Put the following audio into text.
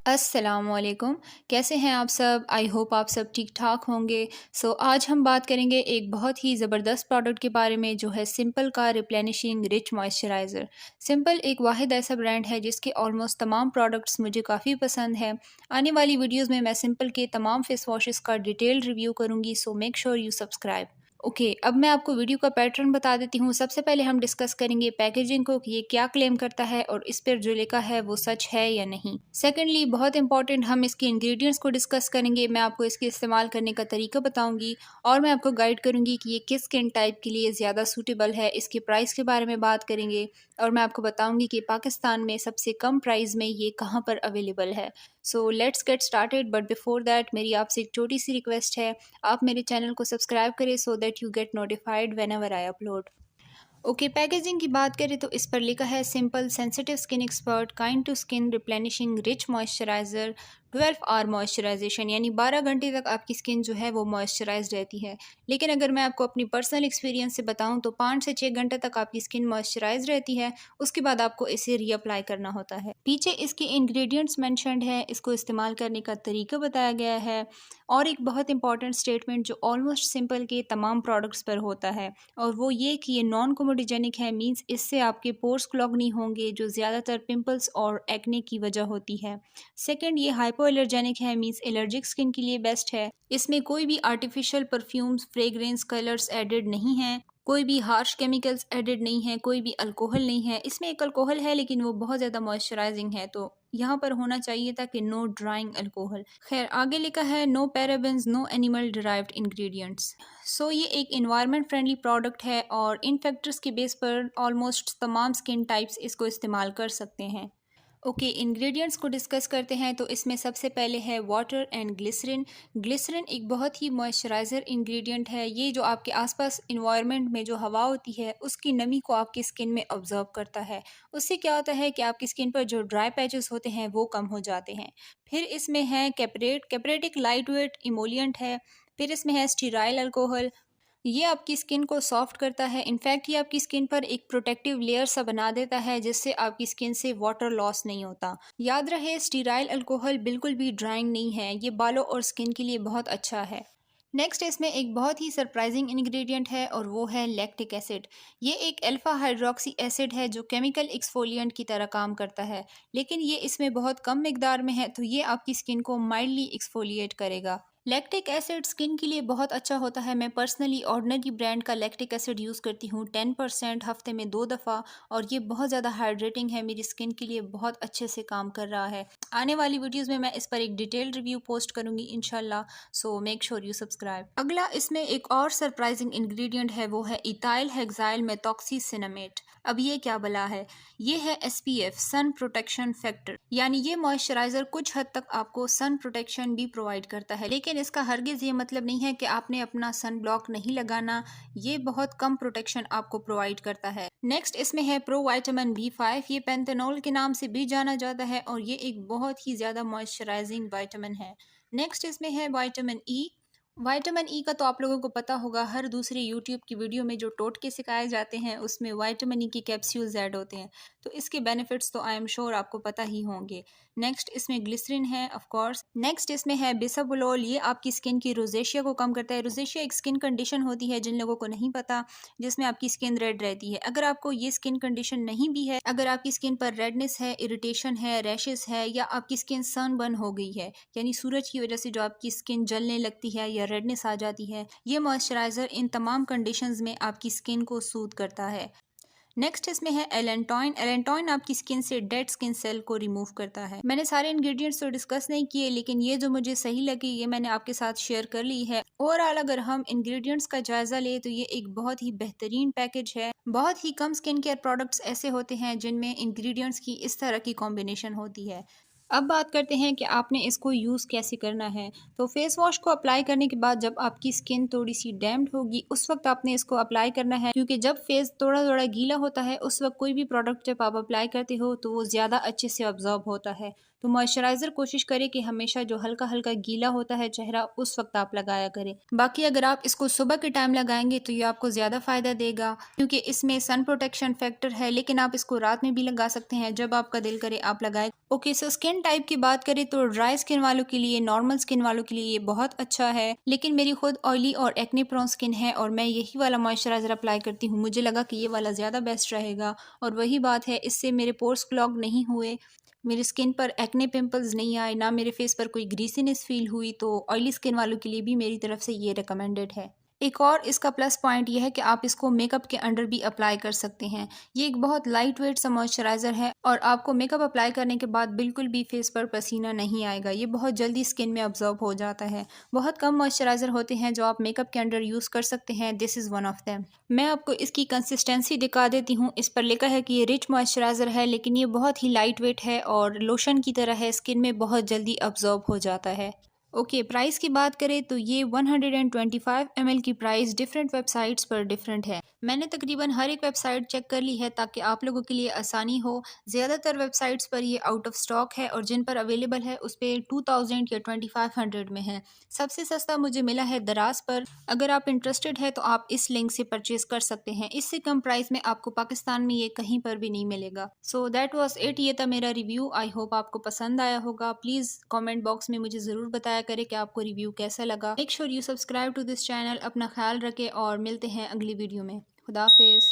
अस्सलामुअलैकुम। कैसे हैं आप सब? आई होप आप सब ठीक ठाक होंगे। आज हम बात करेंगे एक बहुत ही ज़बरदस्त प्रोडक्ट के बारे में जो है सिंपल का रिप्लेनिशिंग रिच मॉइस्चराइज़र। सिंपल एक वाहिद ऐसा ब्रांड है जिसके ऑलमोस्ट तमाम प्रोडक्ट्स मुझे काफ़ी पसंद है। आने वाली वीडियोज़ में मैं सिंपल के तमाम फेस वॉशेज़ का डिटेल रिव्यू करूँगी, so make sure you subscribe. Okay, अब मैं आपको वीडियो का पैटर्न बता देती हूँ। सबसे पहले हम डिस्कस करेंगे पैकेजिंग को कि ये क्या क्लेम करता है और इस पर जो लिखा है वो सच है या नहीं। सेकेंडली, बहुत इंपॉर्टेंट, हम इसके इंग्रेडिएंट्स को डिस्कस करेंगे। मैं आपको इसके इस्तेमाल करने का तरीका बताऊंगी और मैं आपको गाइड करूंगी कि ये किस स्किन टाइप के लिए ज़्यादा सूटेबल है। इसके प्राइस के बारे में बात करेंगे और मैं आपको बताऊंगी कि पाकिस्तान में सबसे कम प्राइस में ये कहाँ पर अवेलेबल है। So let's get started, but before that मेरी आपसे एक छोटी सी रिक्वेस्ट है, आप मेरे चैनल को सब्सक्राइब करें so that you get notified when ever I upload. Okay, packaging की बात करें तो इस पर लिखा है simple sensitive skin expert kind to skin replenishing rich moisturizer 12 hour moisturization, यानी 12 घंटे तक आपकी स्किन जो है वो मॉइस्चराइज रहती है। लेकिन अगर मैं आपको अपनी पर्सनल एक्सपीरियंस से बताऊं तो 5 से 6 घंटे तक आपकी स्किन मॉइस्चराइज रहती है, उसके बाद आपको इसे रीअप्लाई करना होता है। पीछे इसके इंग्रेडिएंट्स मेंशन्ड है, इसको इस्तेमाल करने का तरीका बताया गया है और एक बहुत इंपॉर्टेंट स्टेटमेंट जो ऑलमोस्ट सिंपल के तमाम प्रोडक्ट्स पर होता है, और वो ये कि ये नॉन कोमोडोजेनिक है। मींस इससे आपके पोर्स क्लॉग नहीं होंगे जो ज़्यादातर पिंपल्स और एक्ने की वजह होती है। सेकंड, ये हाइपो एलर्जेनिक है। मींस एलर्जिक स्किन के लिए बेस्ट है। इसमें कोई भी artificial perfumes, fragrance, colours added नहीं हैं। कोई भी हार्श केमिकल्स एडेड नहीं है। कोई भी अल्कोहल नहीं है। इसमें एक अल्कोहल है लेकिन वो बहुत ज़्यादा मॉइस्चराइजिंग है, तो यहाँ पर होना चाहिए था कि नो ड्राइंग अल्कोहल। खैर, आगे लिखा है no parabens, no animal derived ingredients. ये एक इन्वायरमेंट फ्रेंडली प्रोडक्ट है और इन फैक्टर्स के बेस पर ऑलमोस्ट तमाम स्किन टाइप्स इसको इस्तेमाल कर सकते हैं। ओके, इंग्रेडिएंट्स को डिस्कस करते हैं तो इसमें सबसे पहले है वाटर एंड ग्लिसरीन। ग्लिसरीन एक बहुत ही मॉइस्चराइज़र इंग्रेडिएंट है। ये जो आपके आसपास इन्वायरमेंट में जो हवा होती है उसकी नमी को आपकी स्किन में ऑब्जर्व करता है। उससे क्या होता है कि आपकी स्किन पर जो ड्राई पैचेस होते हैं वो कम हो जाते हैं। फिर इसमें है कैपरेट। कैपरेट एक लाइट वेट इमोलियंट है। फिर इसमें है स्टीराइल अल्कोहल। ये आपकी स्किन को सॉफ्ट करता है। इनफैक्ट ये आपकी स्किन पर एक प्रोटेक्टिव लेयर सा बना देता है जिससे आपकी स्किन से वाटर लॉस नहीं होता। याद रहे, स्टीराइल अल्कोहल बिल्कुल भी ड्राइंग नहीं है। ये बालों और स्किन के लिए बहुत अच्छा है। नेक्स्ट, इसमें एक बहुत ही सरप्राइजिंग इंग्रेडिएंट है और वो है लैक्टिक एसिड। ये एक अल्फा हाइड्रोक्सी एसिड है जो केमिकल एक्सफोलिएंट की तरह काम करता है, लेकिन ये इसमें बहुत कम मिकदार में है, तो ये आपकी स्किन को माइल्डली एक्सफोलिएट करेगा। लैक्टिक एसिड स्किन के लिए बहुत अच्छा होता है। मैं पर्सनली ऑर्डिनरी ब्रांड का लैक्टिक एसिड यूज़ करती हूँ 10% हफ्ते में 2 दफ़ा, और ये बहुत ज़्यादा हाइड्रेटिंग है, मेरी स्किन के लिए बहुत अच्छे से काम कर रहा है। आने वाली वीडियोज़ में मैं इस पर एक डिटेल रिव्यू पोस्ट करूँगी इंशाल्लाह, so make sure you subscribe. अगला इसमें एक और सरप्राइजिंग इंग्रेडिएंट है, वो है इथाइल हेक्साइल मेथॉक्सी सिनामेट। अब ये क्या बला है? ये है SPF, सन प्रोटेक्शन फैक्टर, यानी ये मॉइस्चराइजर कुछ हद तक आपको सन प्रोटेक्शन भी प्रोवाइड करता है, लेकिन इसका हरगिज़ ये मतलब नहीं है कि आपने अपना सन ब्लॉक नहीं लगाना। ये बहुत कम प्रोटेक्शन आपको प्रोवाइड करता है। नेक्स्ट, इसमें है प्रो वाइटामिन B5। ये पेंथेनॉल के नाम से भी जाना जाता है और ये एक बहुत ही ज़्यादा मॉइस्चराइजिंग वाइटामिन है। नेक्स्ट, इसमें है वाइटामिन E। विटामिन ई का तो आप लोगों को पता होगा, हर दूसरी यूट्यूब की वीडियो में जो टोटके सिखाए जाते हैं उसमें विटामिन ई के कैप्सूल्स ऐड होते हैं, तो इसके बेनिफिट्स तो आई एम श्योर आपको पता ही होंगे। नेक्स्ट, इसमें ग्लिसरीन है ऑफ कोर्स। नेक्स्ट, इसमें है बिसाबुलोल। ये आपकी स्किन की रोजेशिया को कम करता है। रोजेशिया एक स्किन कंडीशन होती है, जिन लोगों को नहीं पता, जिसमें आपकी स्किन रेड रहती है। अगर आपको ये स्किन कंडीशन नहीं भी है, अगर आपकी स्किन पर रेडनेस है, इरिटेशन है, रैशेस है, या आपकी स्किन सनबर्न हो गई है, यानी सूरज की वजह से जो आपकी स्किन जलने लगती है या रेडनेस आ जाती है, ये मॉइस्चराइजर इन तमाम कंडीशंस में आपकी स्किन को सूद करता है। नेक्स्ट, इसमें है एलेंटॉइन। एलेंटॉइन आपकी स्किन से डेड स्किन सेल को रिमूव करता है। मैंने सारे इंग्रेडिएंट्स तो डिस्कस नहीं किए, लेकिन ये जो मुझे सही लगी ये मैंने आपके साथ शेयर कर ली है। ओवरऑल अगर हम इंग्रेडिएंट्स का जायजा ले तो ये एक बहुत ही बेहतरीन पैकेज है। बहुत ही कम स्किन केयर प्रोडक्ट्स ऐसे होते हैं जिनमें इंग्रेडिएंट्स की इस तरह की कॉम्बिनेशन होती है। अब बात करते हैं कि आपने इसको यूज़ कैसे करना है। तो फेस वॉश को अप्लाई करने के बाद जब आपकी स्किन थोड़ी सी डैम्ड होगी उस वक्त आपने इसको अप्लाई करना है, क्योंकि जब फेस थोड़ा थोड़ा गीला होता है उस वक्त कोई भी प्रोडक्ट जब आप अप्लाई करते हो तो वो ज़्यादा अच्छे से ऑब्जॉर्ब होता है। तो मॉइस्चराइज़र कोशिश करें कि हमेशा जो हल्का हल्का गीला होता है चेहरा उस वक्त आप लगाया करें। बाकी अगर आप इसको सुबह के टाइम लगाएंगे तो ये आपको ज़्यादा फ़ायदा देगा, क्योंकि इसमें सन प्रोटेक्शन फैक्टर है, लेकिन आप इसको रात में भी लगा सकते हैं, जब आपका दिल करे आप लगाए। ओके, सो स्किन टाइप की बात करें तो ड्राई स्किन वालों के लिए, नॉर्मल स्किन वालों के लिए ये बहुत अच्छा है, लेकिन मेरी खुद ऑयली और एक्ने प्रोन स्किन है और मैं यही वाला मॉइस्चराइज़र अप्लाई करती हूँ। मुझे लगा कि ये वाला ज़्यादा बेस्ट रहेगा और वही बात है, इससे मेरे पोर्स क्लॉग नहीं हुए, मेरी स्किन पर एक्ने पिंपल्स नहीं आए, ना मेरे फेस पर कोई ग्रीसीनेस फील हुई। तो ऑयली स्किन वालों के लिए भी मेरी तरफ से ये रिकमेंडेड है। एक और इसका प्लस पॉइंट ये है कि आप इसको मेकअप के अंडर भी अप्लाई कर सकते हैं। ये एक बहुत लाइट वेट सा मॉइस्चराइज़र है और आपको मेकअप अप्लाई करने के बाद बिल्कुल भी फेस पर पसीना नहीं आएगा। ये बहुत जल्दी स्किन में अब्जॉर्ब हो जाता है। बहुत कम मॉइस्चराइज़र होते हैं जो आप मेकअप के अंडर यूज़ कर सकते हैं, this is one of them. मैं आपको इसकी कंसिस्टेंसी दिखा देती हूँ। इस पर लिखा है कि ये रिच मॉइस्चराइज़र है, लेकिन ये बहुत ही लाइट वेट है और लोशन की तरह है, स्किन में बहुत जल्दी अब्जॉर्ब हो जाता है। ओके, प्राइस की बात करें तो ये 125 ml की प्राइस डिफरेंट वेबसाइट्स पर डिफरेंट है। मैंने तकरीबन हर एक वेबसाइट चेक कर ली है ताकि आप लोगों के लिए आसानी हो। ज़्यादातर वेबसाइट्स पर ये आउट ऑफ स्टॉक है और जिन पर अवेलेबल है उस पर 2000 या 2500 में है। सबसे सस्ता मुझे मिला है दराज पर। अगर आप इंटरेस्टेड है तो आप इस लिंक से परचेज कर सकते हैं। इससे कम प्राइस में आपको पाकिस्तान में ये कहीं पर भी नहीं मिलेगा। सो दैट वाज इट, ये था मेरा रिव्यू। आई होप आपको पसंद आया होगा। प्लीज़ कमेंट बॉक्स में मुझे ज़रूर बताया करें कि आपको रिव्यू कैसा लगा। Make sure you subscribe to this channel. अपना ख्याल रखें और मिलते हैं अगली वीडियो में। खुदा हाफिज़।